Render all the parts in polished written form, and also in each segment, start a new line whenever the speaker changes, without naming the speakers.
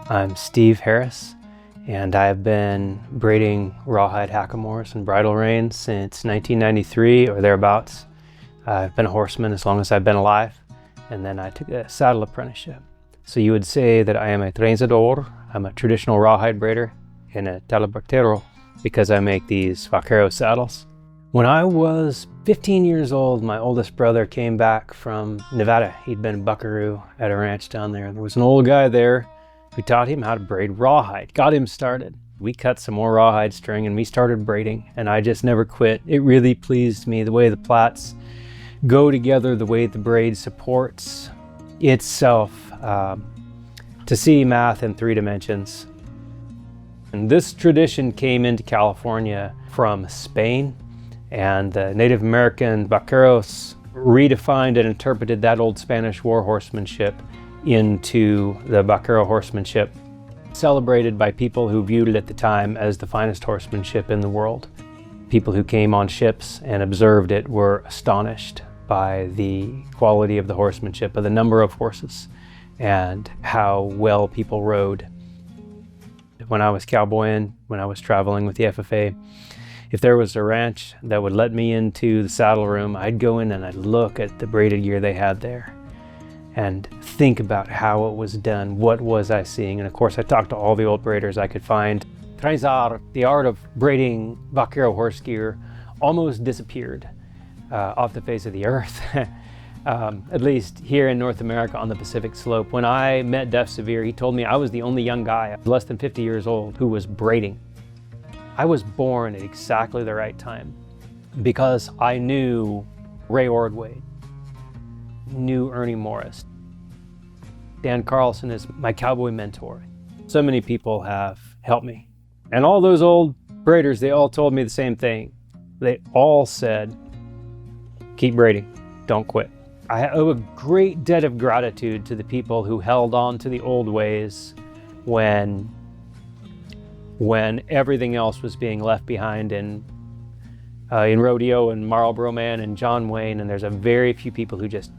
I'm Steve Harris, and I have been braiding rawhide hackamores and bridle reins since 1993 or thereabouts. I've been a horseman as long as I've been alive, and then I took a saddle apprenticeship. So you would say that I am a trenzador. I'm a traditional rawhide braider and a talabartero because I make these vaquero saddles. When I was 15 years old, my oldest brother came back from Nevada. He'd been a buckaroo at a ranch down there. There was an old guy there who taught him how to braid rawhide, got him started. We cut some more rawhide string and we started braiding, and I just never quit. It really pleased me the way the plaits go together, the way the braid supports itself, to see math in 3 dimensions. And this tradition came into California from Spain, and the Native American vaqueros redefined and interpreted that old Spanish war horsemanship into the vaquero horsemanship, celebrated by people who viewed it at the time as the finest horsemanship in the world. People who came on ships and observed it were astonished by the quality of the horsemanship, by the number of horses, and how well people rode. When I was cowboying, when I was traveling with the FFA, if there was a ranch that would let me into the saddle room, I'd go in and I'd look at the braided gear they had there and think about how it was done, what was I seeing. And of course, I talked to all the old braiders I could find. Trenzar, the art of braiding vaquero horse gear, almost disappeared off the face of the earth, at least here in North America on the Pacific Slope. When I met Def Severe, he told me I was the only young guy, less than 50 years old, who was braiding. I was born at exactly the right time because I knew Ray Ordway, knew Ernie Morris. Dan Carlson is my cowboy mentor. So many people have helped me. And all those old braiders, they all told me the same thing. They all said, keep braiding, don't quit. I owe a great debt of gratitude to the people who held on to the old ways when everything else was being left behind in rodeo and Marlboro Man and John Wayne, and there's a very few people who just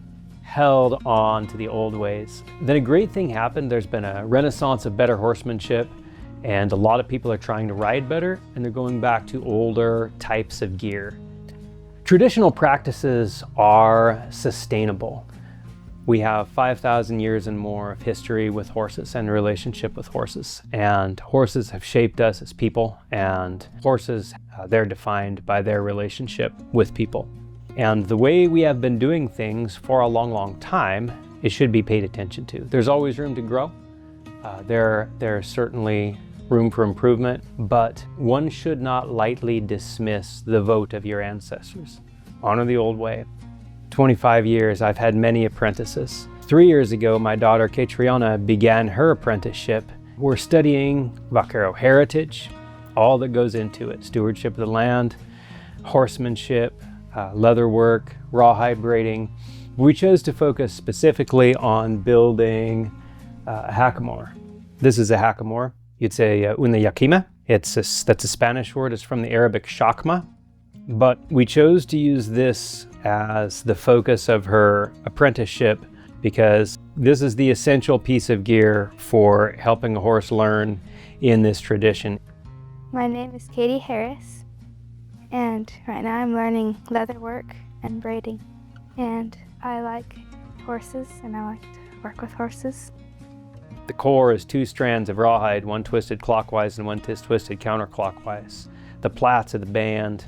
held on to the old ways. Then a great thing happened. There's been a renaissance of better horsemanship, and a lot of people are trying to ride better, and they're going back to older types of gear. Traditional practices are sustainable. We have 5,000 years and more of history with horses and relationship with horses. And horses have shaped us as people, and horses, they're defined by their relationship with people. And the way we have been doing things for a long, long time, it should be paid attention to. There's always room to grow. There's certainly room for improvement, but one should not lightly dismiss the vote of your ancestors. Honor the old way. 25 years, I've had many apprentices. 3 years ago, my daughter, Catriona, began her apprenticeship. We're studying vaquero heritage, all that goes into it, stewardship of the land, horsemanship, leather work, rawhide braiding. We chose to focus specifically on building a hackamore. This is a hackamore. You'd say una yakima. That's a Spanish word. It's from the Arabic shakma. But we chose to use this as the focus of her apprenticeship because this is the essential piece of gear for helping a horse learn in this tradition.
My name is Katie Harris, and right now I'm learning leather work and braiding. And I like horses, and I like to work with horses.
The core is 2 strands of rawhide, one twisted clockwise and one twisted counterclockwise. The plaits of the band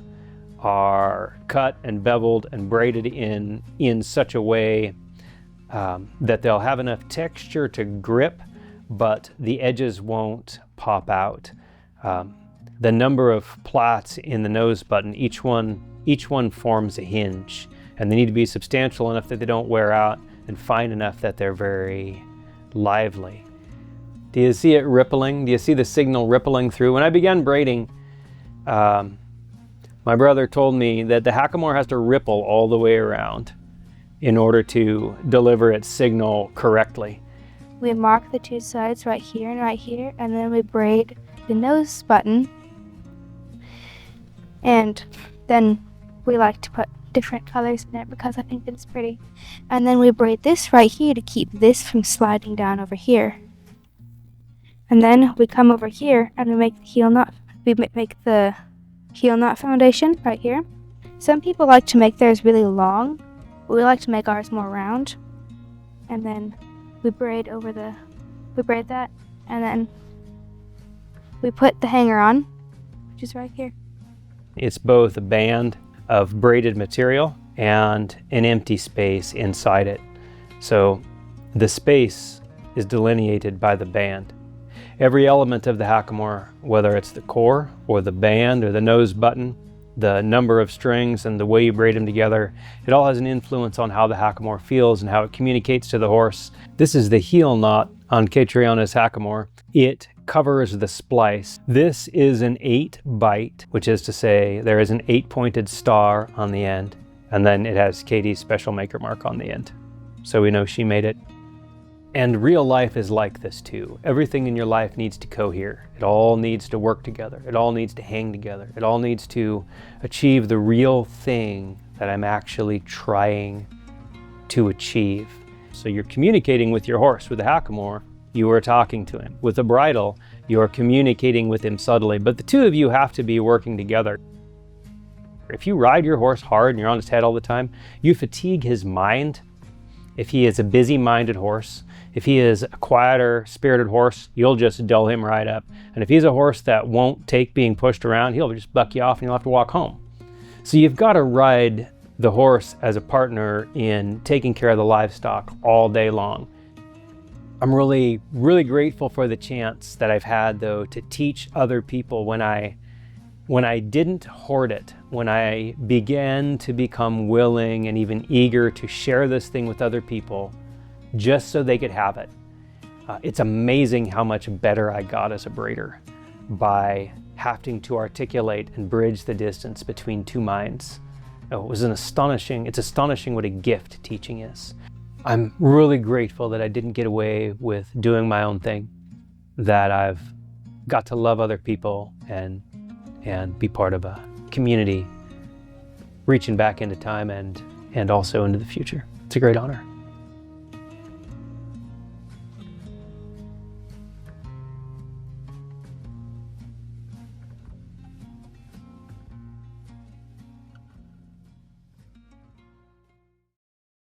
are cut and beveled and braided in such a way that they'll have enough texture to grip, but the edges won't pop out. The number of plaits in the nose button, each one forms a hinge, and they need to be substantial enough that they don't wear out and fine enough that they're very lively. Do you see it rippling? Do you see the signal rippling through? When I began braiding, my brother told me that the hackamore has to ripple all the way around in order to deliver its signal correctly.
We mark the 2 sides right here, and then we braid the nose button. And then we like to put different colors in it because I think it's pretty. And then we braid this right here to keep this from sliding down over here. And then we come over here and we make the heel knot. We make the heel knot foundation right here. Some people like to make theirs really long, but we like to make ours more round. And then we braid that, and then we put the hanger on, which is right here.
It's both a band of braided material and an empty space inside it. So the space is delineated by the band. Every element of the hackamore, whether it's the core or the band or the nose button, the number of strings and the way you braid them together, it all has an influence on how the hackamore feels and how it communicates to the horse. This is the heel knot on Catriona's hackamore. It covers the splice. This is an 8-bite, which is to say there is an 8-pointed star on the end, and then it has Katie's special maker mark on the end. So we know she made it. And real life is like this too. Everything in your life needs to cohere. It all needs to work together. It all needs to hang together. It all needs to achieve the real thing that I'm actually trying to achieve. So you're communicating with your horse. With a hackamore, you are talking to him. With a bridle, you are communicating with him subtly. But the two of you have to be working together. If you ride your horse hard and you're on his head all the time, you fatigue his mind. If he is a busy-minded horse, if he is a quieter, spirited horse, you'll just dull him right up. And if he's a horse that won't take being pushed around, he'll just buck you off and you'll have to walk home. So you've got to ride the horse as a partner in taking care of the livestock all day long. I'm really, really grateful for the chance that I've had, though, to teach other people when I didn't hoard it, when I began to become willing and even eager to share this thing with other people just so they could have it. It's amazing how much better I got as a braider by having to articulate and bridge the distance between two minds. It's astonishing what a gift teaching is. I'm really grateful that I didn't get away with doing my own thing, that I've got to love other people and be part of a community reaching back into time and also into the future. It's a great honor.